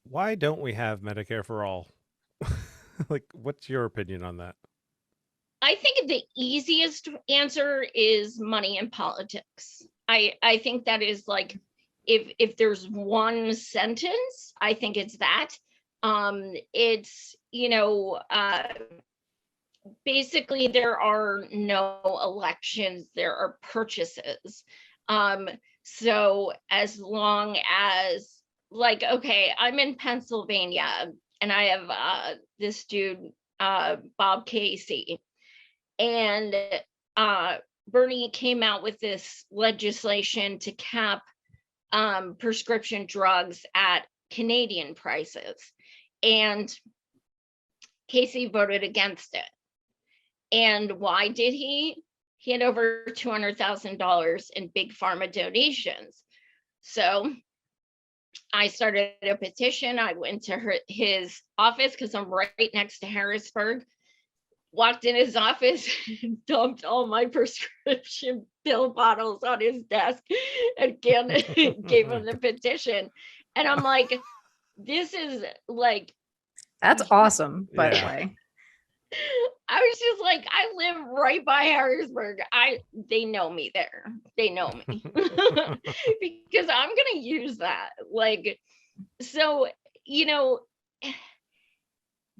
Why don't we have Medicare for all? Like, what's your opinion on that? I think the easiest answer is money in politics. I think that is like, if there's one sentence, I think it's that. It's, basically there are no elections, there are purchases. Um, so as long as, like, okay, I'm in Pennsylvania and I have this dude, Bob Casey, and uh, Bernie came out with this legislation to cap prescription drugs at Canadian prices. And Casey voted against it. And why did he? He had over $200,000 in big pharma donations. So I started a petition. I went to his office because I'm right next to Harrisburg. Walked in his office, dumped all my prescription pill bottles on his desk, and gave him the petition. And I'm like, this is like, That's awesome, by the way. I was just like, I live right by Harrisburg. They know me there. They know me because I'm gonna use that. Like, so, you know,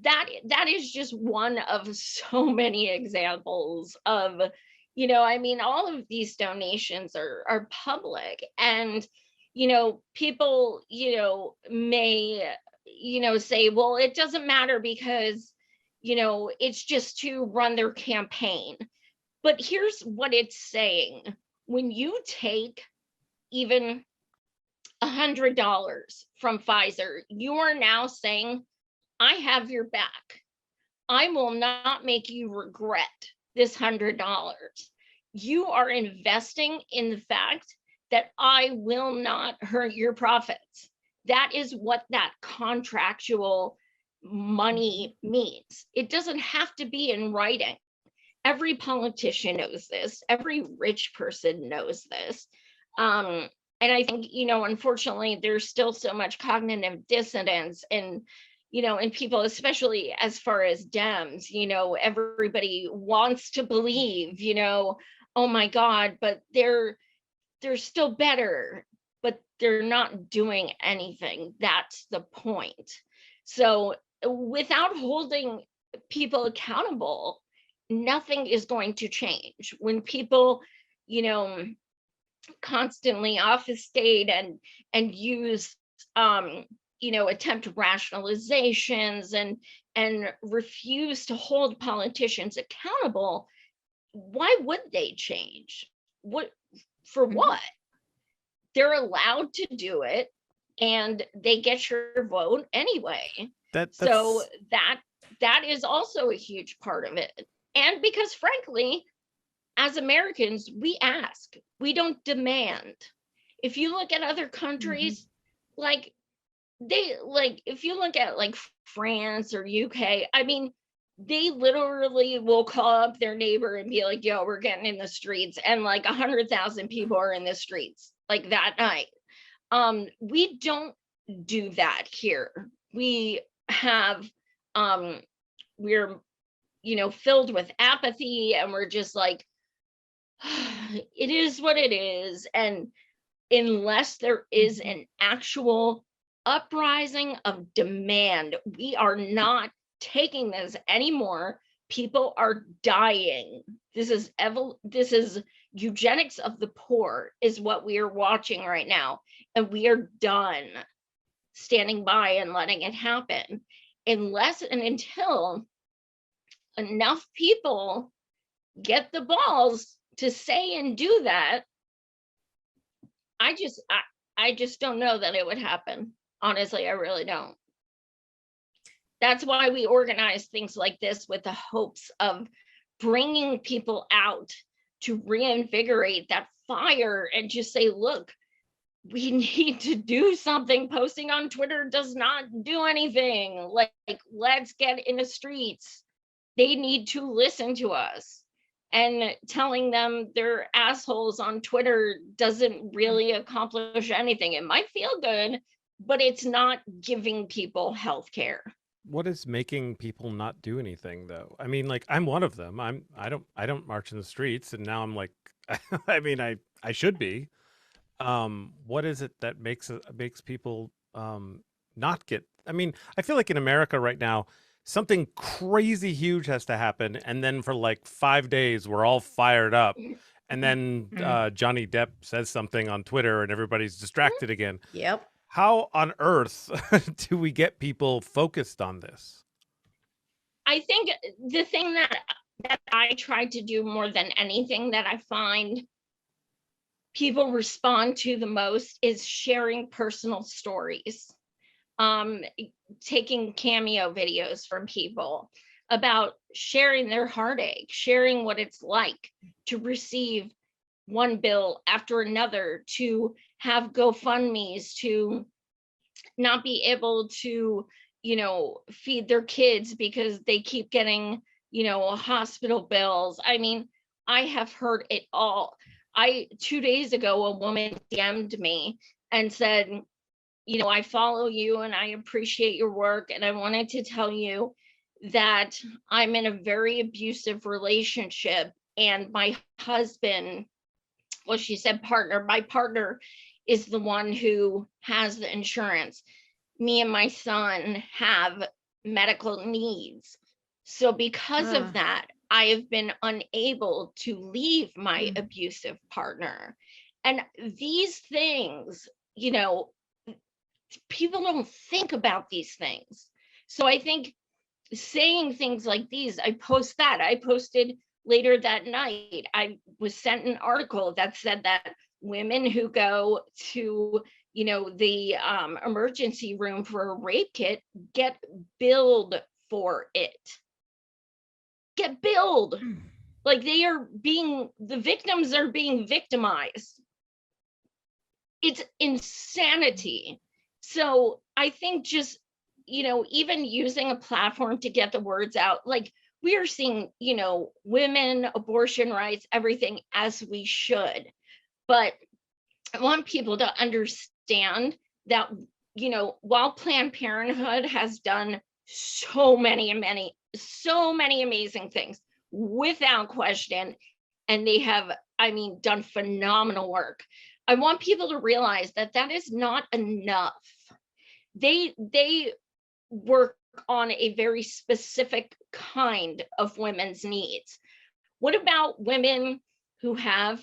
that is just one of so many examples of, I mean, all of these donations are public, and people may say, well, it doesn't matter because it's just to run their campaign. But here's what it's saying: when you take even $100 from Pfizer, you are now saying, I have your back. I will not make you regret this $100. You are investing in the fact that I will not hurt your profits. That is what that contractual money means. It doesn't have to be in writing. Every politician knows this. Every rich person knows this. And I think, unfortunately, there's still so much cognitive dissonance in people, especially as far as Dems. Everybody wants to believe, oh my God, but they're still better, but they're not doing anything. That's the point. So without holding people accountable, nothing is going to change. When people, constantly office state and use attempt rationalizations and refuse to hold politicians accountable, why would they change? What for? What? They're allowed to do it, and they get your vote anyway. So that is also a huge part of it. And because frankly, as Americans, we ask, we don't demand. If you look at other countries, like if you look at like France or UK, I mean, they literally will call up their neighbor and be like, yo, we're getting in the streets, and like 100,000 people are in the streets like that night. We don't do that here. We have we're filled with apathy, and we're just like, it is what it is. And unless there is an actual uprising of demand, we are not taking this anymore. People are dying. This is eugenics of the poor is what we are watching right now, and we are done standing by and letting it happen unless and until enough people get the balls to say and do that. I just don't know that it would happen. Honestly, I really don't. That's why we organize things like this, with the hopes of bringing people out to reinvigorate that fire and just say, look, we need to do something. Posting on Twitter does not do anything. Like, let's get in the streets. They need to listen to us. And telling them they're assholes on Twitter doesn't really accomplish anything. It might feel good, but it's not giving people health care. What is making people not do anything though? I mean, like I'm one of them. I don't march in the streets, and now I'm like, I mean, I should be. What is it that makes people not get? I mean, I feel like in America right now, something crazy huge has to happen, and then for like 5 days, we're all fired up, and then Johnny Depp says something on Twitter, and everybody's distracted again. Yep. How on earth do we get people focused on this? I think the thing that I try to do more than anything that I find people respond to the most is sharing personal stories, taking cameo videos from people about sharing their heartache, sharing what it's like to receive one bill after another, to have GoFundMes, to not be able to, feed their kids because they keep getting, hospital bills. I mean, I have heard it all. 2 days ago, a woman DM'd me and said, I follow you and I appreciate your work, and I wanted to tell you that I'm in a very abusive relationship, and my husband, well, she said partner, my partner is the one who has the insurance. Me and my son have medical needs. So because of that, I have been unable to leave my abusive partner. And these things, people don't think about these things. So I think saying things like these, I posted later that night, I was sent an article that said that women who go to, the emergency room for a rape kit get billed for it. Get billed. Like the victims are being victimized. It's insanity. So I think just, even using a platform to get the words out, like we are seeing, women, abortion rights, everything as we should. But I want people to understand that, while Planned Parenthood has done so many amazing things without question, and they have, done phenomenal work, I want people to realize that that is not enough. They work on a very specific kind of women's needs. What about women who have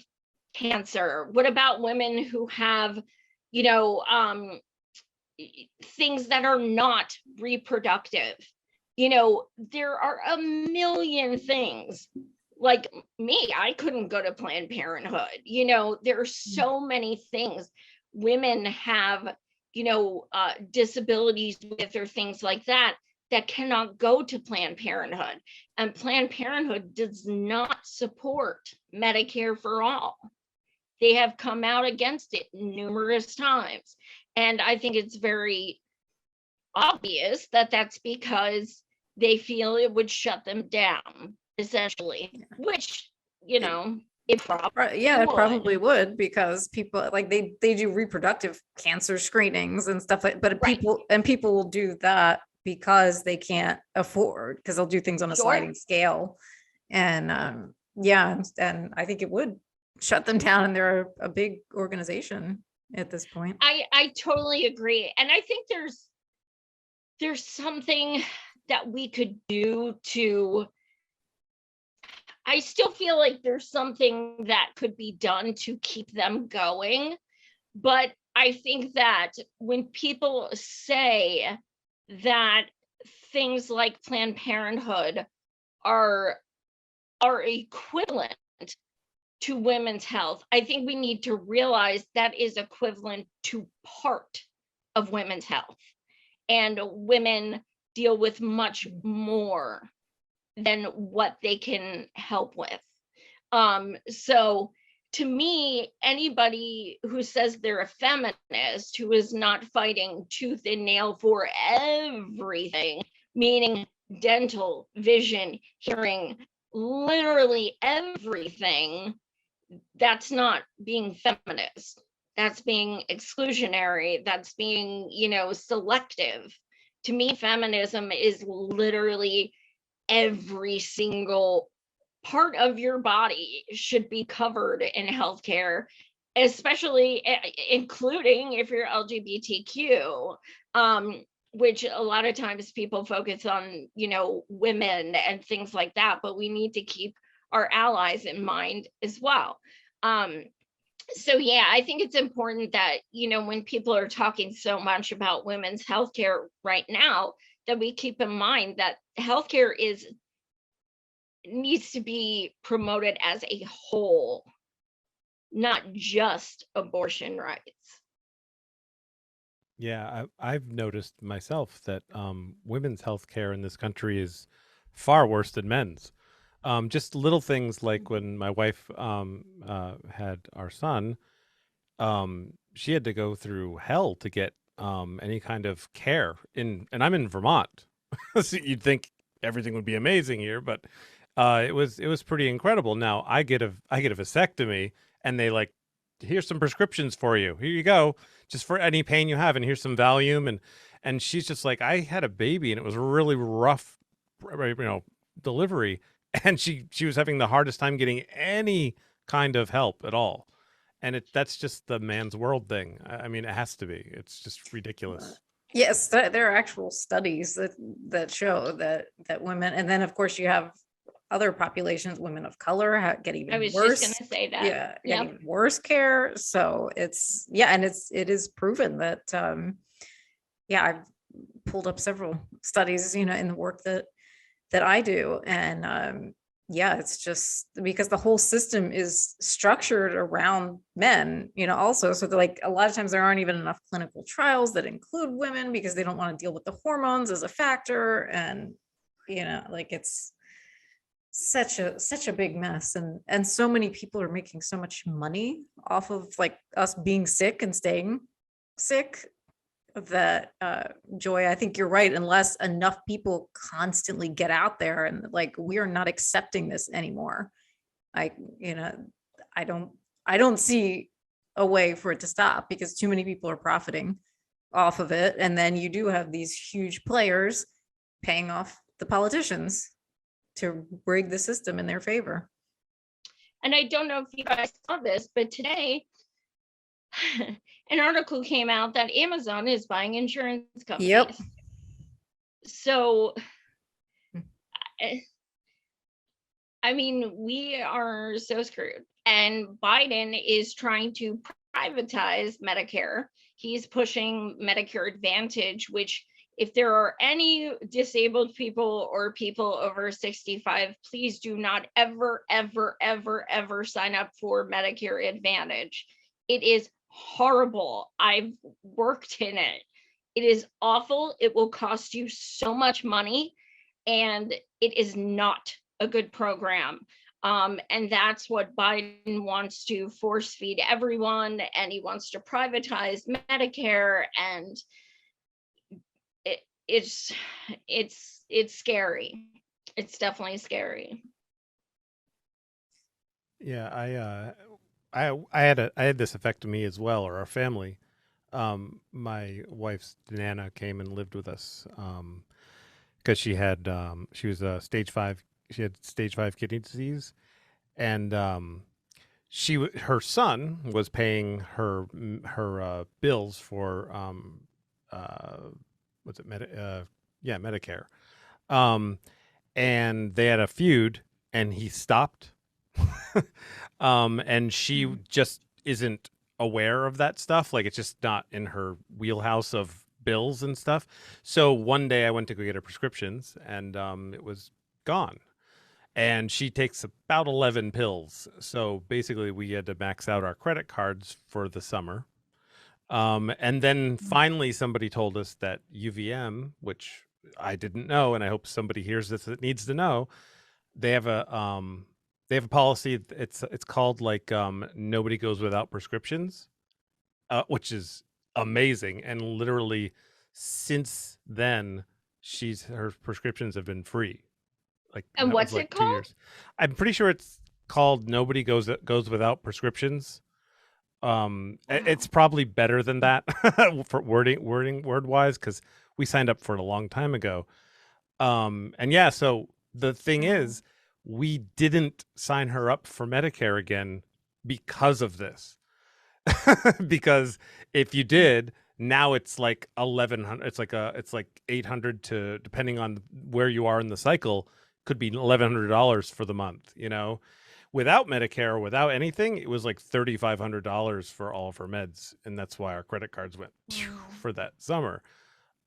cancer? What about women who have, things that are not reproductive? There are a million things. Like me, I couldn't go to Planned Parenthood. There are so many things women have, disabilities with, or things like that cannot go to Planned Parenthood. And Planned Parenthood does not support Medicare for all. They have come out against it numerous times. And I think it's very obvious that that's because they feel it would shut them down, essentially, which, it probably would, because people like they do reproductive cancer screenings and stuff like, but people will do that because they can't afford, because they'll do things on a sliding scale. And and I think it would shut them down, and they're a big organization at this point. I totally agree. And I think there's something that we could do to, I still feel like there's something that could be done to keep them going. But I think that when people say that things like Planned Parenthood are equivalent to women's health, I think we need to realize that is equivalent to part of women's health. And women deal with much more than what they can help with. So to me, anybody who says they're a feminist, who is not fighting tooth and nail for everything, meaning dental, vision, hearing, literally everything, that's not being feminist. that's being exclusionary, that's being, selective. To me, feminism is literally every single part of your body should be covered in healthcare, especially including if you're LGBTQ, which a lot of times people focus on, women and things like that, but we need to keep our allies in mind as well. So yeah, I think it's important that, when people are talking so much about women's healthcare right now, that we keep in mind that healthcare needs to be promoted as a whole, not just abortion rights. Yeah, I've noticed myself that women's health care in this country is far worse than men's. Just little things like when my wife had our son, she had to go through hell to get any kind of care and I'm in Vermont. So you'd think everything would be amazing here, but it was pretty incredible. Now I get a vasectomy, and they like, here's some prescriptions for you. Here you go, just for any pain you have, and here's some Valium, and she's just like, I had a baby and it was a really rough, delivery, and she was having the hardest time getting any kind of help at all. And that's just the man's world thing. I mean, it has to be. It's just ridiculous. Yes, there are actual studies that show that women, and then of course you have other populations, women of color get I even was just worse. going to say that. Yeah, get Yep. even worse care. So and it is proven that yeah, I've pulled up several studies, in the work that I do, and yeah, it's just because the whole system is structured around men, also. So like a lot of times there aren't even enough clinical trials that include women because they don't want to deal with the hormones as a factor. And, like it's such a big mess. And so many people are making so much money off of like us being sick and staying sick that Joy, I think you're right. Unless enough people constantly get out there and like, we are not accepting this anymore. I you know I don't see a way for it to stop because too many people are profiting off of it, and then you do have these huge players paying off the politicians to rig the system in their favor. And I don't know if you guys saw this, but today an article came out that Amazon is buying insurance companies. Yep. So, I mean, we are so screwed. And Biden is trying to privatize Medicare. He's pushing Medicare Advantage, which, if there are any disabled people or people over 65, please do not ever, ever, ever, ever sign up for Medicare Advantage. It is horrible. I've worked in it. It is awful. It will cost you so much money, and it is not a good program. And that's what Biden wants to force feed everyone, and he wants to privatize Medicare, and it's scary. It's definitely scary. Yeah, I had this affect me as well, or our family. My wife's nana came and lived with us because she was stage 5. She had stage 5 kidney disease, and her son was paying her bills for uh, what's it Medicare, um, and they had a feud, and he stopped, and she just isn't aware of that stuff. Like, it's just not in her wheelhouse of bills and stuff. So one day I went to go get her prescriptions, and it was gone. And she takes about 11 pills. So basically, we had to max out our credit cards for the summer. And then finally, somebody told us that UVM, which I didn't know, and I hope somebody hears this that needs to know, they have a policy. It's called like nobody goes without prescriptions, which is amazing. And literally, since then, her prescriptions have been free. Like, And that was what's like it 2 called? years. I'm pretty sure it's called nobody goes without prescriptions. It's probably better than that for word wise, because we signed up for it a long time ago. And yeah, so the thing is, we didn't sign her up for Medicare again because of this. Because if you did, now it's like 1100, it's like 800 to, depending on where you are in the cycle, could be $1,100 for the month, you know. Without Medicare, without anything, it was like $3,500 for all of her meds, and that's why our credit cards went for that summer.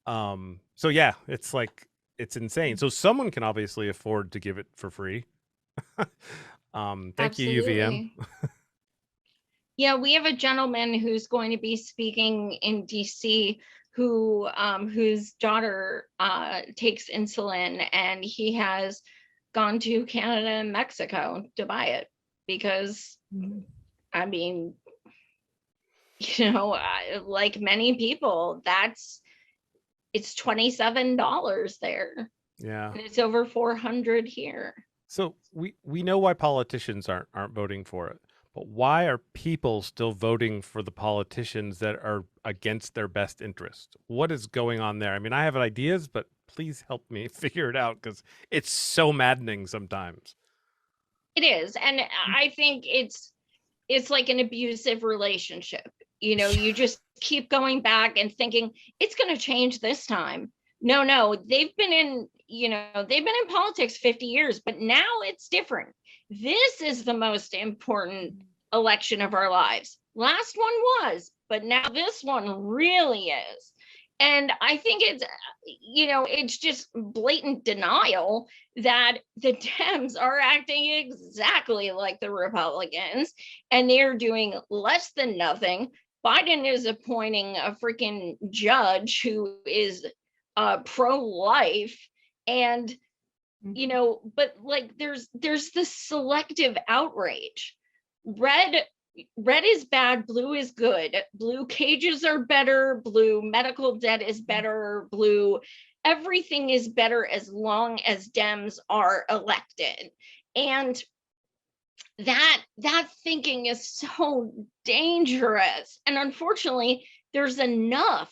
So yeah, it's like, it's insane. So someone can obviously afford to give it for free. Thank you, UVM. Absolutely. Yeah, we have a gentleman who's going to be speaking in DC who whose daughter takes insulin, and he has gone to Canada and Mexico to buy it because I mean, you know, like many people, it's $27 there. Yeah. And it's over 400 here. So we know why politicians aren't voting for it, but why are people still voting for the politicians that are against their best interest? What is going on there? I mean, I have ideas, but please help me figure it out, because it's so maddening sometimes. It is, and I think it's like an abusive relationship. You know, you just keep going back and thinking it's going to change this time. No, they've been in, you know, they've been in politics 50 years, but now it's different. This is the most important election of our lives. Last one was, but now this one really is. And I think it's, you know, it's just blatant denial that the Dems are acting exactly like the Republicans, and they're doing less than nothing. Biden is appointing a freaking judge who is pro-life, and you know, but like there's this selective outrage. Red is bad, blue is good. Blue cages are better, blue medical debt is better, blue everything is better as long as Dems are elected. And that thinking is so dangerous. And unfortunately, there's enough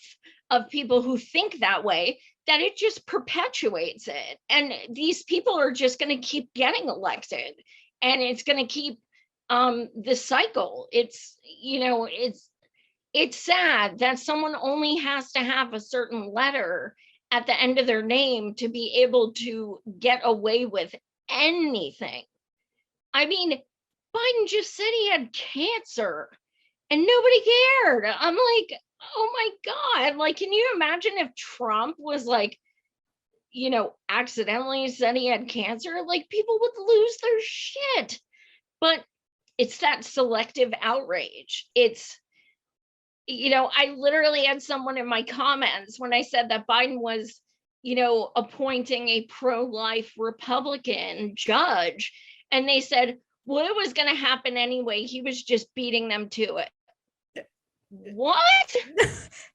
of people who think that way that it just perpetuates it. And these people are just going to keep getting elected, and it's going to keep the cycle. It's, you know, it's sad that someone only has to have a certain letter at the end of their name to be able to get away with anything. I mean, Biden just said he had cancer and nobody cared. I'm like, oh my God. Like, can you imagine if Trump was like, you know, accidentally said he had cancer? Like, people would lose their shit. But it's that selective outrage. It's, you know, I literally had someone in my comments when I said that Biden was, you know, appointing a pro-life Republican judge, and they said, well, it was going to happen anyway. He was just beating them to it. What?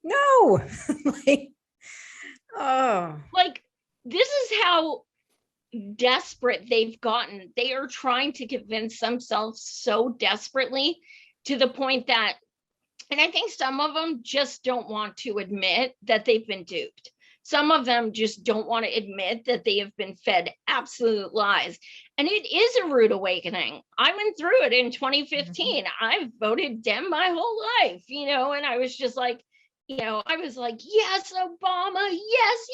No. Like, oh, like, this is how desperate they've gotten. They are trying to convince themselves so desperately, to the point that, and I think some of them just don't want to admit that they've been duped. Some of them just don't want to admit that they have been fed absolute lies. And it is a rude awakening. I went through it in 2015. I've voted Dem my whole life, you know, and I was just like, you know, I was like, yes, Obama, yes.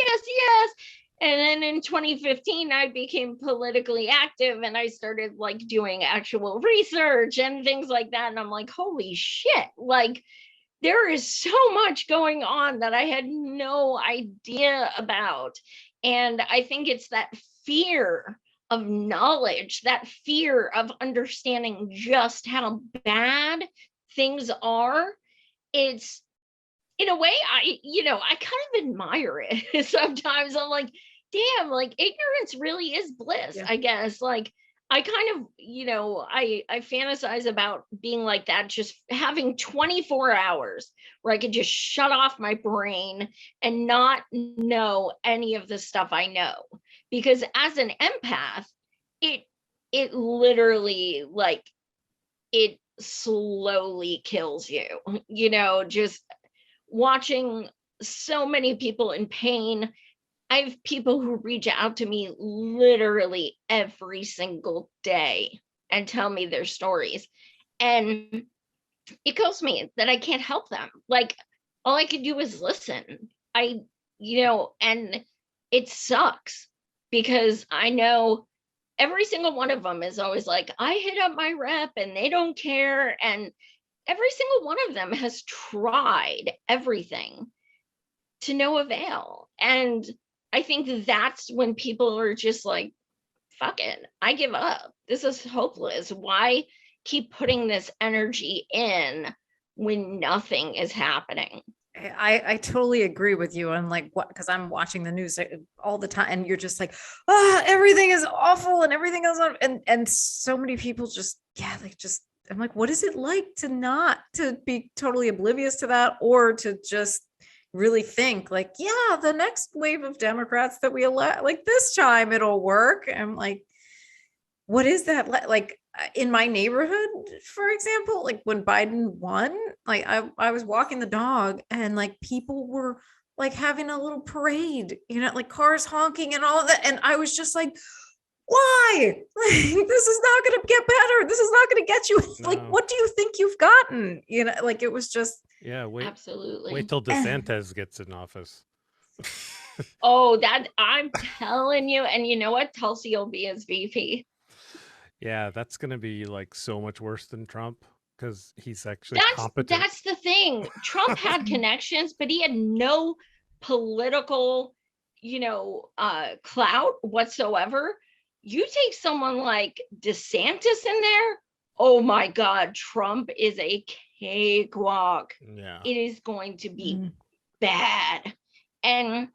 And then in 2015, I became politically active, and I started like doing actual research and things like that. And I'm like, holy shit, like, there is so much going on that I had no idea about. And I think it's that fear of knowledge, that fear of understanding just how bad things are. It's, in a way, I kind of admire it. Sometimes I'm like, damn, like, ignorance really is bliss, Yeah. I guess. Like, I kind of, you know, I fantasize about being like that, just having 24 hours where I could just shut off my brain and not know any of the stuff I know. Because as an empath, it literally, like, it slowly kills you, you know, just watching so many people in pain. I have people who reach out to me literally every single day and tell me their stories. And it kills me that I can't help them. Like, all I can do is listen. And it sucks because I know every single one of them is always like, I hit up my rep and they don't care. And every single one of them has tried everything to no avail. And I think that's when people are just like, fuck it, I give up. This is hopeless. Why keep putting this energy in when nothing is happening? I totally agree with you on like what, because I'm watching the news all the time and you're just like, everything is awful and everything is on, and so many people just, yeah, like just, I'm like, what is it like to not to be totally oblivious to that, or to just really think like, yeah, the next wave of Democrats that we elect, like this time it'll work. I'm like, what is that like in my neighborhood, for example, like when Biden won, like I was walking the dog and like people were like having a little parade, you know, like cars honking and all of that. And I was just like, why? Like, this is not going to get better. This is not going to get you. Like, No. what do you think you've gotten? You know, like it was just, Yeah, wait Absolutely. till DeSantis gets in office. Oh, that I'm telling you. And you know what? Tulsi will be his VP. Yeah, that's gonna be like so much worse than Trump because he's actually competent. That's the thing. Trump had connections, but he had no political, clout whatsoever. You take someone like DeSantis in there, oh my God, Trump is a cakewalk. Yeah. It is going to be bad. And,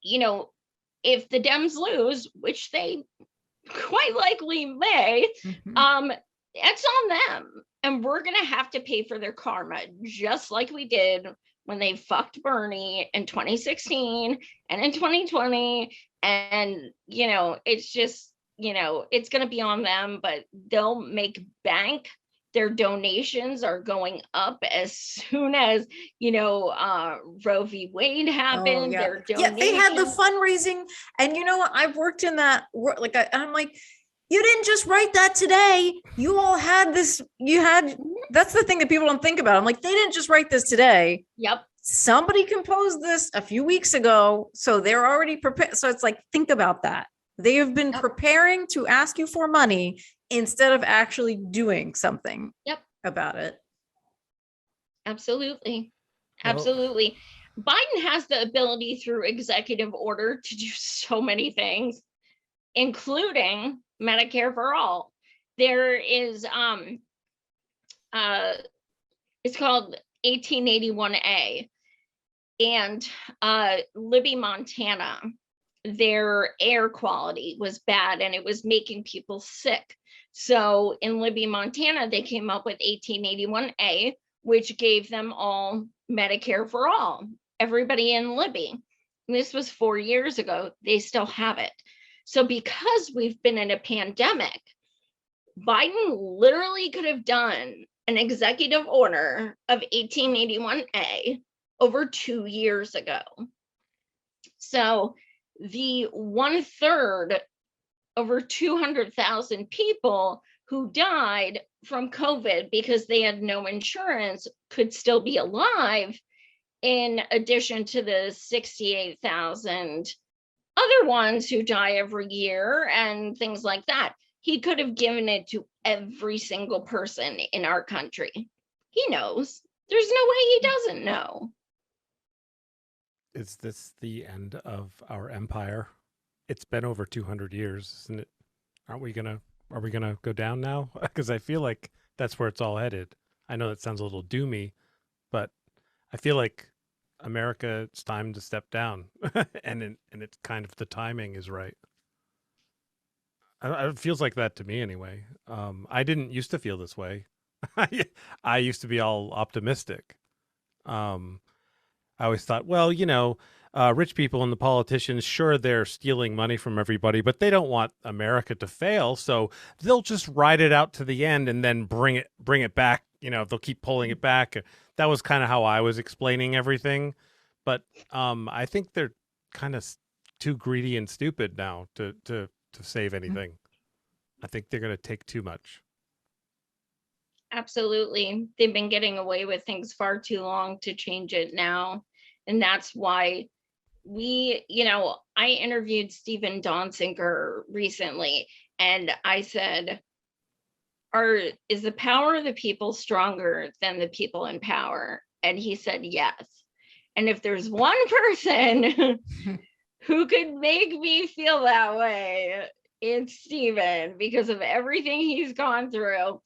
if the Dems lose, which they quite likely may, it's on them. And we're going to have to pay for their karma, just like we did when they fucked Bernie in 2016 and in 2020. And, it's just, it's going to be on them, but they'll make bank. Their donations are going up as soon as, Roe v. Wade happened. yeah. Their Yeah, they had the donations. fundraising, and you know what? I've worked in that like I'm like, you didn't just write that today. You all had this. You had. That's the thing that people don't think about. I'm like, they didn't just write this today. Yep. Somebody composed this a few weeks ago, so they're already prepared. So it's like, think about that. They have been preparing to ask you for money instead of actually doing something about it. Absolutely. Well- Absolutely. Biden has the ability through executive order to do so many things, including Medicare for all. There is it's called 1881A, and Libby, Montana, their air quality was bad and it was making people sick. So in Libby, Montana, they came up with 1881A, which gave them all Medicare for all, everybody in Libby. And this was 4 years ago. They still have it. So because we've been in a pandemic, Biden literally could have done an executive order of 1881A over 2 years ago. So the 1/3, over 200,000 people who died from COVID because they had no insurance could still be alive, in addition to the 68,000 other ones who die every year and things like that. He could have given it to every single person in our country. He knows. There's no way he doesn't know. Is this the end of our empire? It's been over 200 years, isn't it? Are we gonna go down now? Because I feel like that's where it's all headed. I know that sounds a little doomy, but I feel like America, it's time to step down, and it's kind of the timing is right. It feels like that to me anyway. I didn't used to feel this way. I used to be all optimistic. I always thought, well, rich people and the politicians, sure, they're stealing money from everybody, but they don't want America to fail, so they'll just ride it out to the end and then bring it back. They'll keep pulling it back. That was kind of how I was explaining everything, but I think they're kind of too greedy and stupid now to save anything. I think they're going to take too much. Absolutely. They've been getting away with things far too long to change it now. And that's why I interviewed Stephen Donziger recently, and I said, is the power of the people stronger than the people in power? And he said, yes. And if there's one person who could make me feel that way, it's Stephen, because of everything he's gone through.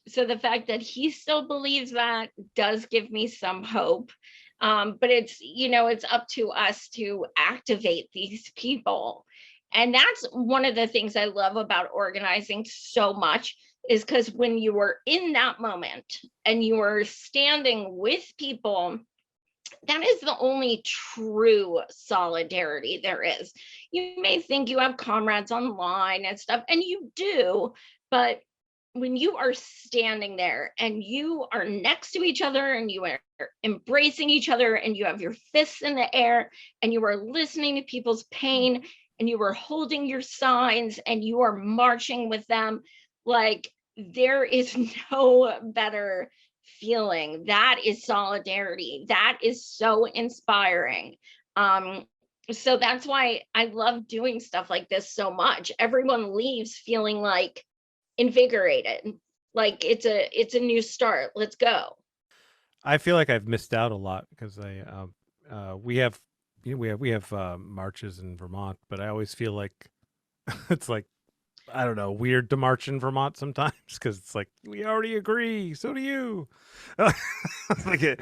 So the fact that he still believes that does give me some hope. But it's up to us to activate these people. And that's one of the things I love about organizing so much, is because when you are in that moment and you are standing with people, that is the only true solidarity there is. You may think you have comrades online and stuff, and you do, but when you are standing there and you are next to each other and you are embracing each other and you have your fists in the air and you are listening to people's pain and you are holding your signs and you are marching with them, like, there is no better feeling. That is solidarity. That is so inspiring. So that's why I love doing stuff like this so much. Everyone leaves feeling like invigorated, like it's a new start. Let's go. I feel like I've missed out a lot because we have marches in Vermont, but I always feel like it's like, I don't know, weird to march in Vermont sometimes because it's like, we already agree, so do you. Like